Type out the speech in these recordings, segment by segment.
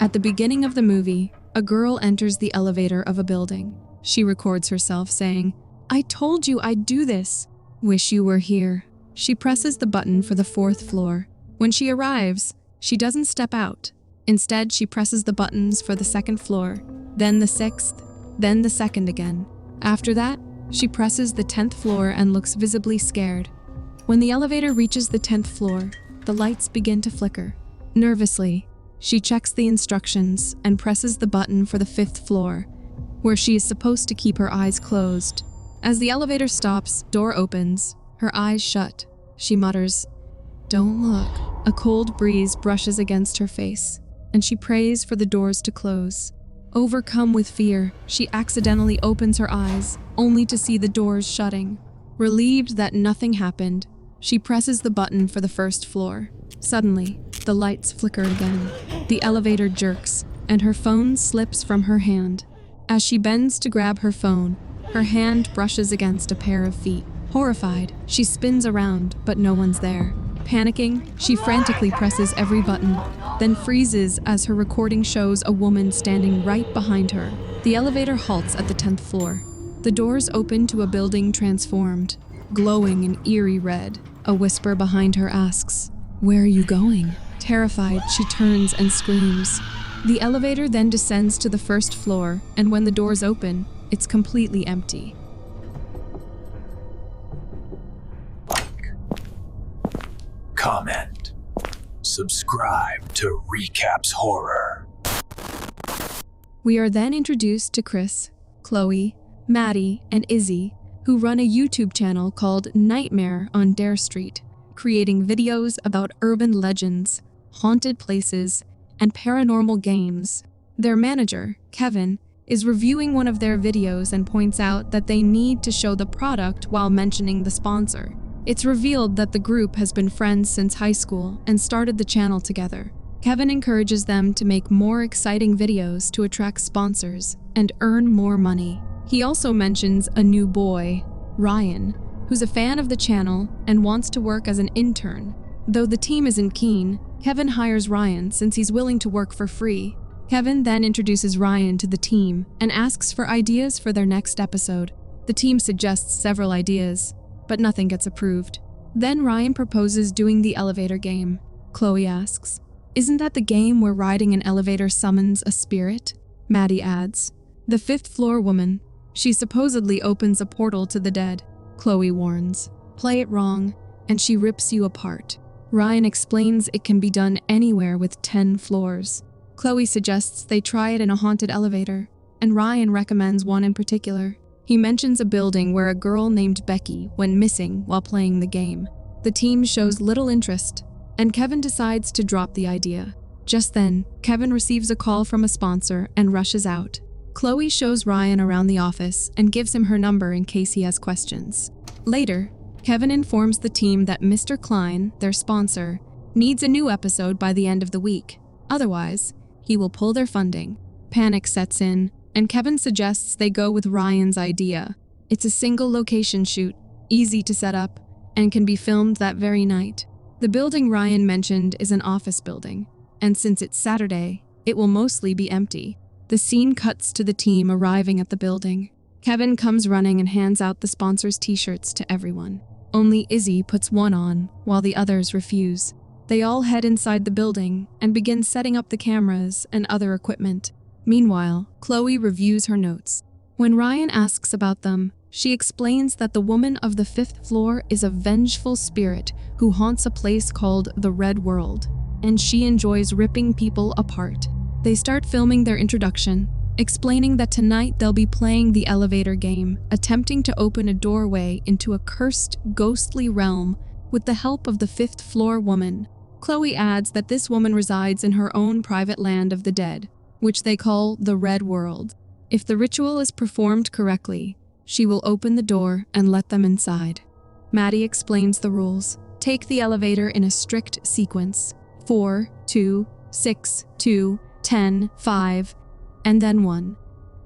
At the beginning of the movie, a girl enters the elevator of a building. She records herself saying, "I told you I'd do this. Wish you were here." She presses the button for the 4th floor. When she arrives, she doesn't step out. Instead, she presses the buttons for the 2nd floor, then the 6th, then the 2nd again. After that, she presses the 10th floor and looks visibly scared. When the elevator reaches the 10th floor, the lights begin to flicker. Nervously, she checks the instructions and presses the button for the 5th floor, where she is supposed to keep her eyes closed. As the elevator stops, door opens, her eyes shut. She mutters, "Don't look." A cold breeze brushes against her face, and she prays for the doors to close. Overcome with fear, she accidentally opens her eyes, only to see the doors shutting. Relieved that nothing happened, she presses the button for the 1st floor. Suddenly, the lights flicker again. The elevator jerks, and her phone slips from her hand. As she bends to grab her phone, her hand brushes against a pair of feet. Horrified, she spins around, but no one's there. Panicking, she frantically presses every button, then freezes as her recording shows a woman standing right behind her. The elevator halts at the 10th floor. The doors open to a building transformed, glowing in eerie red. A whisper behind her asks, "Where are you going?" Terrified, she turns and screams. The elevator then descends to the 1st floor, and when the doors open, it's completely empty. Comment. Subscribe to Recapss Horror. We are then introduced to Chris, Chloe, Maddie, and Izzy, who run a YouTube channel called Nightmare on Dare Street, creating videos about urban legends, haunted places, and paranormal games. Their manager, Kevin, is reviewing one of their videos and points out that they need to show the product while mentioning the sponsor. It's revealed that the group has been friends since high school and started the channel together. Kevin encourages them to make more exciting videos to attract sponsors and earn more money. He also mentions a new boy, Ryan, who's a fan of the channel and wants to work as an intern. Though the team isn't keen, Kevin hires Ryan since he's willing to work for free. Kevin then introduces Ryan to the team and asks for ideas for their next episode. The team suggests several ideas, but nothing gets approved. Then Ryan proposes doing the elevator game. Chloe asks, "Isn't that the game where riding an elevator summons a spirit?" Maddie adds, "The 5th floor woman. She supposedly opens a portal to the dead." Chloe warns, "Play it wrong, and she rips you apart." Ryan explains it can be done anywhere with 10 floors. Chloe suggests they try it in a haunted elevator, and Ryan recommends one in particular. He mentions a building where a girl named Becky went missing while playing the game. The team shows little interest, and Kevin decides to drop the idea. Just then, Kevin receives a call from a sponsor and rushes out. Chloe shows Ryan around the office and gives him her number in case he has questions. Later, Kevin informs the team that Mr. Klein, their sponsor, needs a new episode by the end of the week. Otherwise, he will pull their funding. Panic sets in, and Kevin suggests they go with Ryan's idea. It's a single location shoot, easy to set up, and can be filmed that very night. The building Ryan mentioned is an office building, and since it's Saturday, it will mostly be empty. The scene cuts to the team arriving at the building. Kevin comes running and hands out the sponsors' t-shirts to everyone. Only Izzy puts one on, while the others refuse. They all head inside the building and begin setting up the cameras and other equipment. Meanwhile, Chloe reviews her notes. When Ryan asks about them, she explains that the woman of the 5th floor is a vengeful spirit who haunts a place called the Red World, and she enjoys ripping people apart. They start filming their introduction, explaining that tonight they'll be playing the elevator game, attempting to open a doorway into a cursed, ghostly realm with the help of the 5th floor woman. Chloe adds that this woman resides in her own private land of the dead, which they call the Red World. If the ritual is performed correctly, she will open the door and let them inside. Maddie explains the rules. Take the elevator in a strict sequence: 4, 2, 6, 2, 10, 5, and then 1.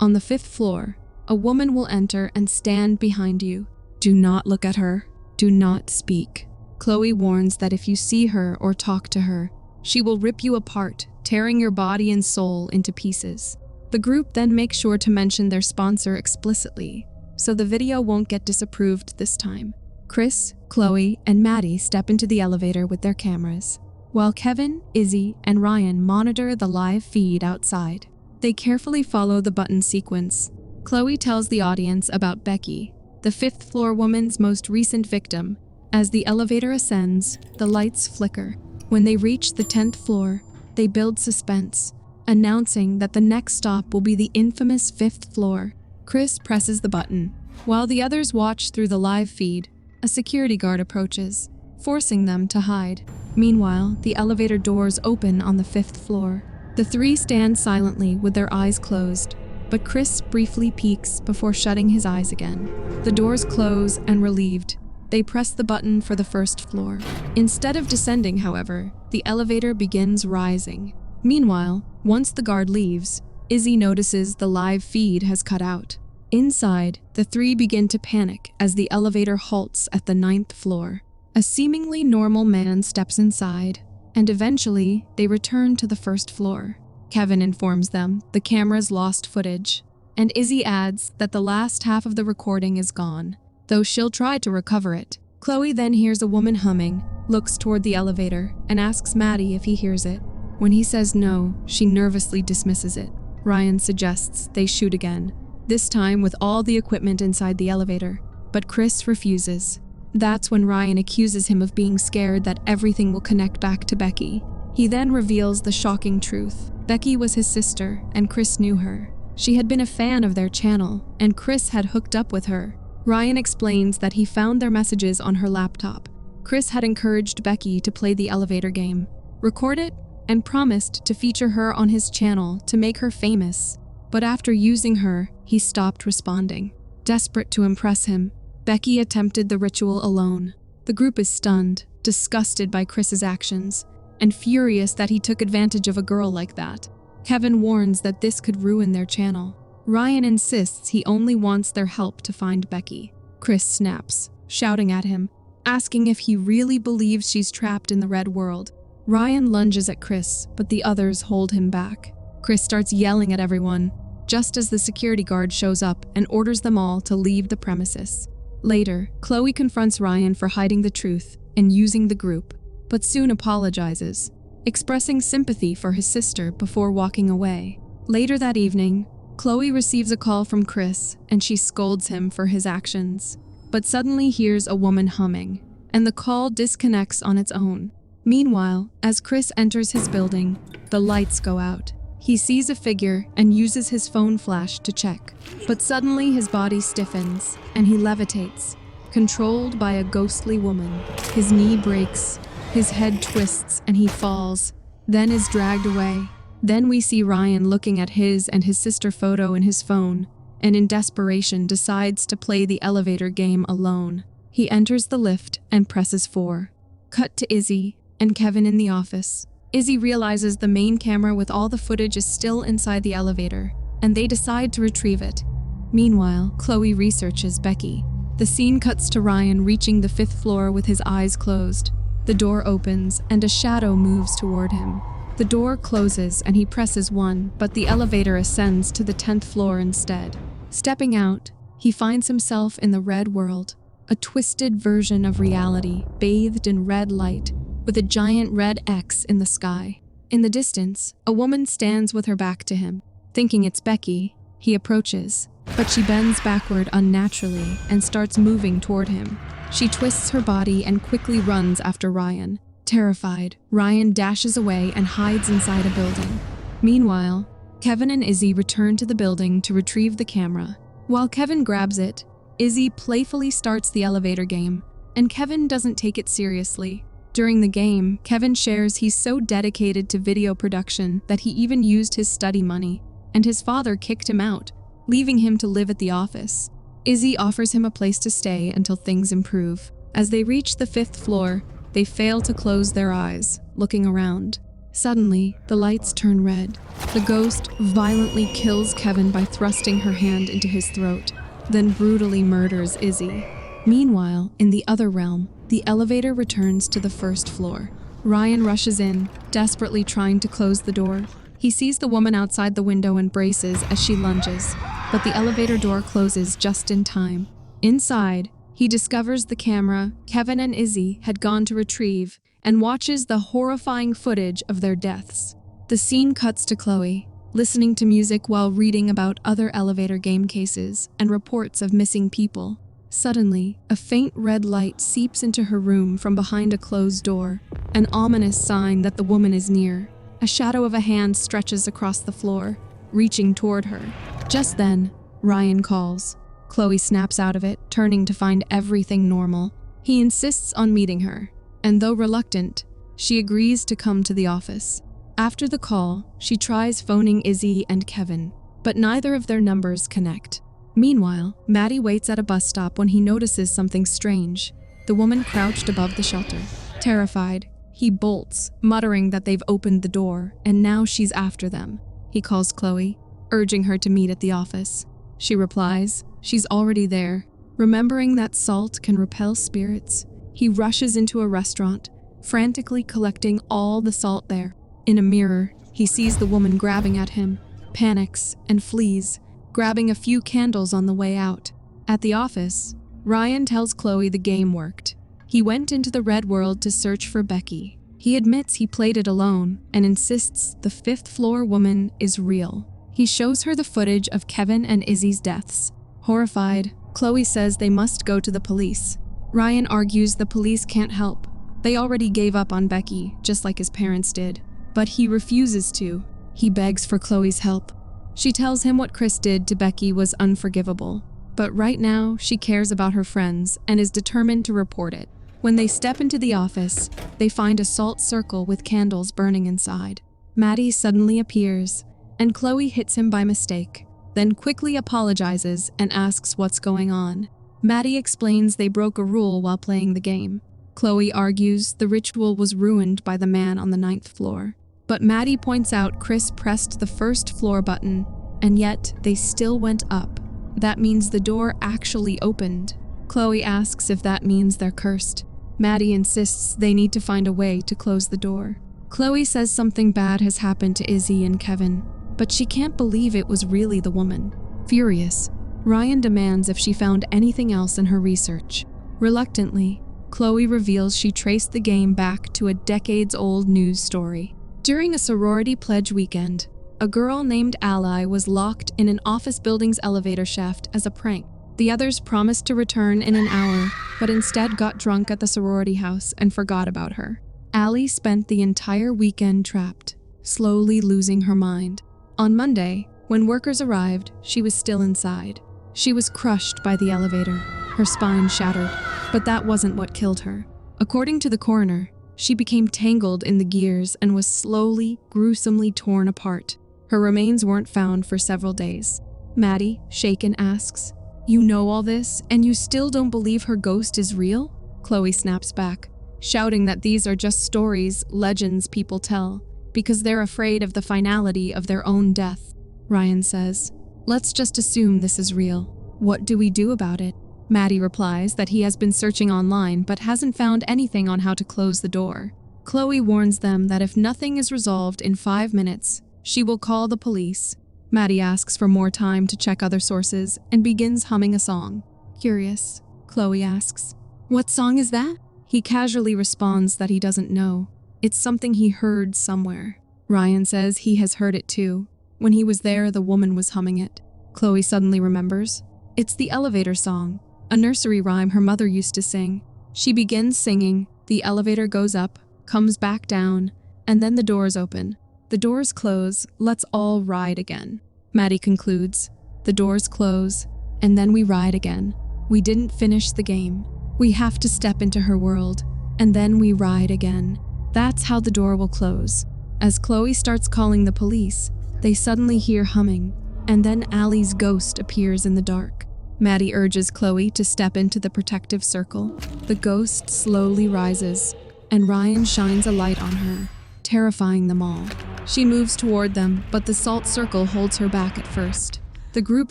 On the 5th floor, a woman will enter and stand behind you. Do not look at her. Do not speak. Chloe warns that if you see her or talk to her, she will rip you apart tearing your body and soul into pieces. The group then makes sure to mention their sponsor explicitly, so the video won't get disapproved this time. Chris, Chloe, and Maddie step into the elevator with their cameras, while Kevin, Izzy, and Ryan monitor the live feed outside. They carefully follow the button sequence. Chloe tells the audience about Becky, the fifth-floor woman's most recent victim. As the elevator ascends, the lights flicker. When they reach the 10th floor, they build suspense, announcing that the next stop will be the infamous 5th floor. Chris presses the button. While the others watch through the live feed, a security guard approaches, forcing them to hide. Meanwhile, the elevator doors open on the 5th floor. The three stand silently with their eyes closed, but Chris briefly peeks before shutting his eyes again. The doors close, and relieved, they press the button for the 1st floor. Instead of descending, however, the elevator begins rising. Meanwhile, once the guard leaves, Izzy notices the live feed has cut out. Inside, the three begin to panic as the elevator halts at the 9th floor. A seemingly normal man steps inside, and eventually, they return to the 1st floor. Kevin informs them the camera's lost footage, and Izzy adds that the last half of the recording is gone, though she'll try to recover it. Chloe then hears a woman humming, looks toward the elevator, and asks Maddie if he hears it. When he says no, she nervously dismisses it. Ryan suggests they shoot again, this time with all the equipment inside the elevator, but Chris refuses. That's when Ryan accuses him of being scared that everything will connect back to Becky. He then reveals the shocking truth. Becky was his sister, and Chris knew her. She had been a fan of their channel, and Chris had hooked up with her. Ryan explains that he found their messages on her laptop. Chris had encouraged Becky to play the elevator game, record it, and promised to feature her on his channel to make her famous. But after using her, he stopped responding. Desperate to impress him, Becky attempted the ritual alone. The group is stunned, disgusted by Chris's actions, and furious that he took advantage of a girl like that. Kevin warns that this could ruin their channel. Ryan insists he only wants their help to find Becky. Chris snaps, shouting at him, asking if he really believes she's trapped in the red world. Ryan lunges at Chris, but the others hold him back. Chris starts yelling at everyone, just as the security guard shows up and orders them all to leave the premises. Later, Chloe confronts Ryan for hiding the truth and using the group, but soon apologizes, expressing sympathy for his sister before walking away. Later that evening, Chloe receives a call from Chris, and she scolds him for his actions, but suddenly hears a woman humming, and the call disconnects on its own. Meanwhile, as Chris enters his building, the lights go out. He sees a figure and uses his phone flash to check, but suddenly his body stiffens, and he levitates, controlled by a ghostly woman. His knee breaks, his head twists, and he falls, then is dragged away. Then we see Ryan looking at his and his sister photo in his phone, and in desperation decides to play the elevator game alone. He enters the lift and presses 4. Cut to Izzy and Kevin in the office. Izzy realizes the main camera with all the footage is still inside the elevator, and they decide to retrieve it. Meanwhile, Chloe researches Becky. The scene cuts to Ryan reaching the 5th floor with his eyes closed. The door opens, and a shadow moves toward him. The door closes, and he presses 1, but the elevator ascends to the 10th floor instead. Stepping out, he finds himself in the red world, a twisted version of reality, bathed in red light, with a giant red X in the sky. In the distance, a woman stands with her back to him. Thinking it's Becky, he approaches, but she bends backward unnaturally and starts moving toward him. She twists her body and quickly runs after Ryan. Terrified, Ryan dashes away and hides inside a building. Meanwhile, Kevin and Izzy return to the building to retrieve the camera. While Kevin grabs it, Izzy playfully starts the elevator game, and Kevin doesn't take it seriously. During the game, Kevin shares he's so dedicated to video production that he even used his study money, and his father kicked him out, leaving him to live at the office. Izzy offers him a place to stay until things improve. As they reach the 5th floor, they fail to close their eyes, looking around. Suddenly, the lights turn red. The ghost violently kills Kevin by thrusting her hand into his throat, then brutally murders Izzy. Meanwhile, in the other realm, the elevator returns to the 1st floor. Ryan rushes in, desperately trying to close the door. He sees the woman outside the window and braces as she lunges, but the elevator door closes just in time. Inside, he discovers the camera Kevin and Izzy had gone to retrieve and watches the horrifying footage of their deaths. The scene cuts to Chloe, listening to music while reading about other elevator game cases and reports of missing people. Suddenly, a faint red light seeps into her room from behind a closed door, an ominous sign that the woman is near. A shadow of a hand stretches across the floor, reaching toward her. Just then, Ryan calls. Chloe snaps out of it, turning to find everything normal. He insists on meeting her, and though reluctant, she agrees to come to the office. After the call, she tries phoning Izzy and Kevin, but neither of their numbers connect. Meanwhile, Maddie waits at a bus stop when he notices something strange. The woman crouched above the shelter. Terrified, he bolts, muttering that they've opened the door, and now she's after them. He calls Chloe, urging her to meet at the office. She replies, she's already there. Remembering that salt can repel spirits, he rushes into a restaurant, frantically collecting all the salt there. In a mirror, he sees the woman grabbing at him, panics, and flees, grabbing a few candles on the way out. At the office, Ryan tells Chloe the game worked. He went into the red world to search for Becky. He admits he played it alone and insists the fifth-floor woman is real. He shows her the footage of Kevin and Izzy's deaths. Horrified, Chloe says they must go to the police. Ryan argues the police can't help. They already gave up on Becky, just like his parents did. But he refuses to. He begs for Chloe's help. She tells him what Chris did to Becky was unforgivable, but right now she cares about her friends and is determined to report it. When they step into the office, they find a salt circle with candles burning inside. Maddie suddenly appears, and Chloe hits him by mistake, then quickly apologizes and asks what's going on. Maddie explains they broke a rule while playing the game. Chloe argues the ritual was ruined by the man on the 9th floor. But Maddie points out Chris pressed the first floor button, and yet they still went up. That means the door actually opened. Chloe asks if that means they're cursed. Maddie insists they need to find a way to close the door. Chloe says something bad has happened to Izzy and Kevin, but she can't believe it was really the woman. Furious, Ryan demands if she found anything else in her research. Reluctantly, Chloe reveals she traced the game back to a decades-old news story. During a sorority pledge weekend, a girl named Ally was locked in an office building's elevator shaft as a prank. The others promised to return in an hour, but instead got drunk at the sorority house and forgot about her. Ally spent the entire weekend trapped, slowly losing her mind. On Monday, when workers arrived, she was still inside. She was crushed by the elevator, her spine shattered, but that wasn't what killed her. According to the coroner, she became tangled in the gears and was slowly, gruesomely torn apart. Her remains weren't found for several days. Maddie, shaken, asks, "You know all this, and you still don't believe her ghost is real?" Chloe snaps back, shouting that these are just stories, legends people tell, because they're afraid of the finality of their own death. Ryan says, "Let's just assume this is real. What do we do about it?" Maddie replies that he has been searching online but hasn't found anything on how to close the door. Chloe warns them that if nothing is resolved in 5 minutes, she will call the police. Maddie asks for more time to check other sources and begins humming a song. Curious, Chloe asks, "What song is that?" He casually responds that he doesn't know. It's something he heard somewhere. Ryan says he has heard it too. When he was there, the woman was humming it. Chloe suddenly remembers. It's the elevator song, a nursery rhyme her mother used to sing. She begins singing, the elevator goes up, comes back down, and then the doors open. The doors close, let's all ride again. Maddie concludes, the doors close, and then we ride again. We didn't finish the game. We have to step into her world, and then we ride again. That's how the door will close. As Chloe starts calling the police, they suddenly hear humming, and then Allie's ghost appears in the dark. Maddie urges Chloe to step into the protective circle. The ghost slowly rises, and Ryan shines a light on her, terrifying them all. She moves toward them, but the salt circle holds her back at first. The group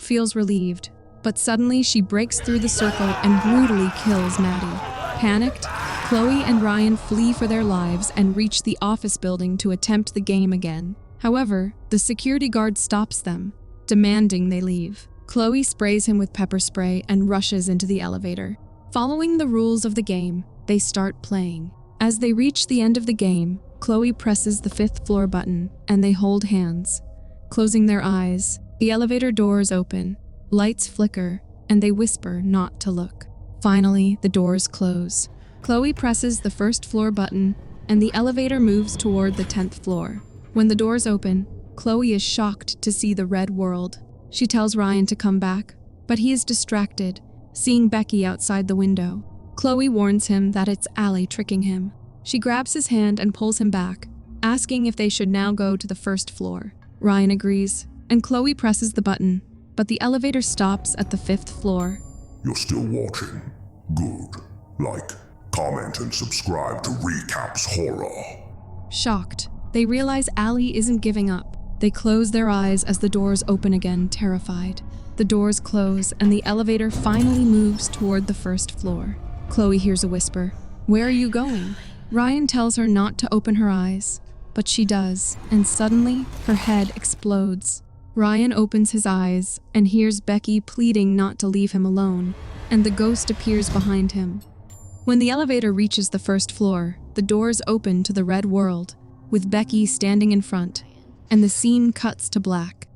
feels relieved, but suddenly she breaks through the circle and brutally kills Maddie. Panicked, Chloe and Ryan flee for their lives and reach the office building to attempt the game again. However, the security guard stops them, demanding they leave. Chloe sprays him with pepper spray and rushes into the elevator. Following the rules of the game, they start playing. As they reach the end of the game, Chloe presses the 5th floor button and they hold hands. Closing their eyes, the elevator doors open, lights flicker, and they whisper not to look. Finally, the doors close. Chloe presses the 1st floor button and the elevator moves toward the 10th floor. When the doors open, Chloe is shocked to see the red world. She tells Ryan to come back, but he is distracted, seeing Becky outside the window. Chloe warns him that it's Allie tricking him. She grabs his hand and pulls him back, asking if they should now go to the 1st floor. Ryan agrees, and Chloe presses the button, but the elevator stops at the 5th floor. You're still watching? Good. Like, comment, and subscribe to Recapss Horror. Shocked, they realize Allie isn't giving up. They close their eyes as the doors open again, terrified. The doors close, and the elevator finally moves toward the 1st floor. Chloe hears a whisper. "Where are you going?" Ryan tells her not to open her eyes, but she does, and suddenly, her head explodes. Ryan opens his eyes and hears Becky pleading not to leave him alone, and the ghost appears behind him. When the elevator reaches the 1st floor, the doors open to the red world, with Becky standing in front, and the scene cuts to black.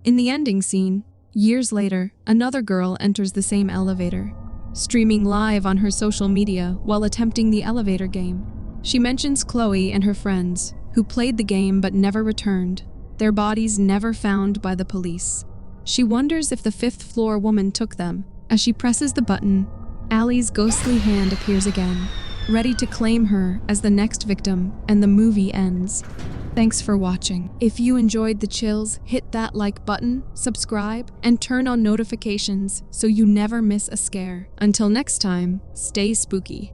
In the ending scene, years later, another girl enters the same elevator, streaming live on her social media while attempting the elevator game. She mentions Chloe and her friends, who played the game but never returned, their bodies never found by the police. She wonders if the 5th floor woman took them. As she presses the button, Allie's ghostly hand appears again, ready to claim her as the next victim, and the movie ends. Thanks for watching. If you enjoyed the chills, hit that like button, subscribe, and turn on notifications so you never miss a scare. Until next time, stay spooky.